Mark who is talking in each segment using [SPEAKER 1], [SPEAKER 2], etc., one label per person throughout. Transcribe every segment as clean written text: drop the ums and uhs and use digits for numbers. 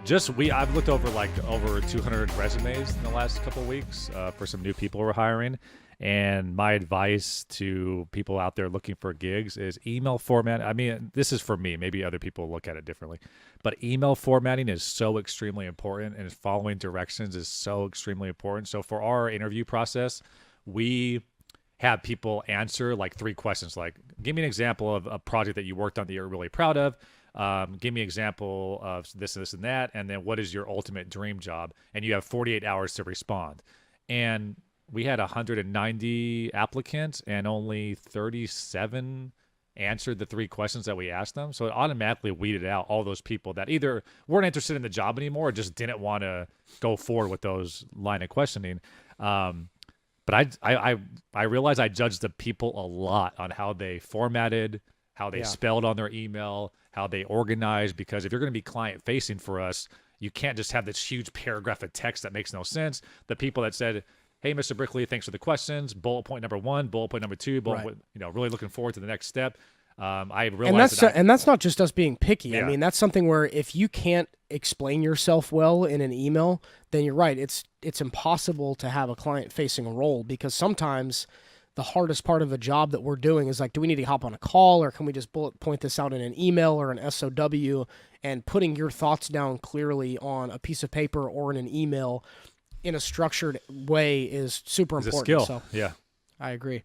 [SPEAKER 1] I've looked over over 200 resumes in the last couple of weeks for some new people we're hiring. And my advice to people out there looking for gigs is email format. I mean, this is for me. Maybe other people look at it differently. But email formatting is so extremely important, and following directions is so extremely important. So for our interview process, we have people answer like 3 questions. Like, give me an example of a project that you worked on that you're really proud of. Give me an example of this and this and that. And then what is your ultimate dream job? And you have 48 hours to respond. And we had 190 applicants and only 37 answered the 3 questions that we asked them. So it automatically weeded out all those people that either weren't interested in the job anymore or just didn't want to go forward with those line of questioning. But I realized I judged the people a lot on how they formatted, how they spelled on their email, how they organized, because if you're going to be client facing for us, you can't just have this huge paragraph of text that makes no sense. The people that said, "Hey, Mr. Brickley, thanks for the questions. Bullet point number 1, bullet point number 2, really looking forward to the next step." I realized
[SPEAKER 2] and that's not just us being picky.
[SPEAKER 1] Yeah.
[SPEAKER 2] I mean, that's something where if you can't explain yourself well in an email, then you're right. It's impossible to have a client-facing role, because sometimes the hardest part of a job that we're doing is like, do we need to hop on a call, or can we just bullet point this out in an email or an SOW? And putting your thoughts down clearly on a piece of paper or in an email in a structured way is super important.
[SPEAKER 1] It's a skill.
[SPEAKER 2] So
[SPEAKER 1] Yeah.
[SPEAKER 2] I agree.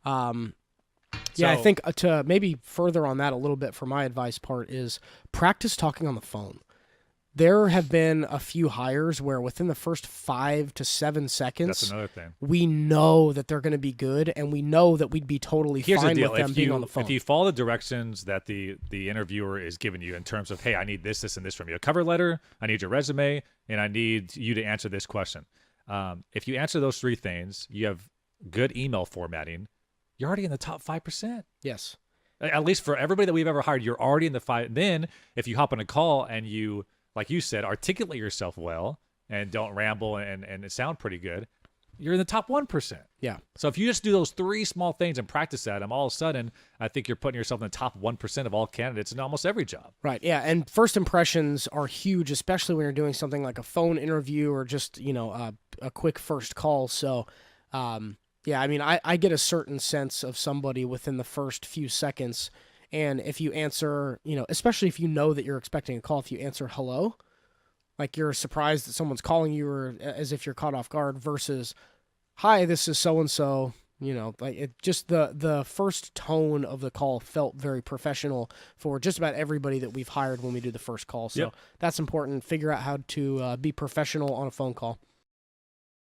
[SPEAKER 2] I think to maybe further on that a little bit for my advice part is practice talking on the phone. There have been a few hires where within the first 5 to 7 seconds,
[SPEAKER 1] that's another thing,
[SPEAKER 2] we know that they're going to be good, and we know that we'd be totally fine with them being on the phone.
[SPEAKER 1] If you follow the directions that the interviewer is giving you in terms of, hey, I need this, and this from you, a cover letter, I need your resume, and I need you to answer this question. If you answer those 3 things, you have good email formatting, you're already in the top 5%.
[SPEAKER 2] Yes.
[SPEAKER 1] At least for everybody that we've ever hired, you're already in the 5. Then if you hop on a call and you, like you said, articulate yourself well and don't ramble and it sound pretty good, you're in the top 1%.
[SPEAKER 2] Yeah.
[SPEAKER 1] So if you just do those 3 small things and practice at them, all of a sudden, I think you're putting yourself in the top 1% of all candidates in almost every job.
[SPEAKER 2] Right. Yeah. And first impressions are huge, especially when you're doing something like a phone interview or just, a quick first call. So, I mean, I get a certain sense of somebody within the first few seconds. And if you answer, especially if you know that you're expecting a call, if you answer hello, like you're surprised that someone's calling you, or as if you're caught off guard, versus, "Hi, this is so-and-so," like it just the first tone of the call felt very professional for just about everybody that we've hired when we do the first call. So that's important. Figure out how to be professional on a phone call.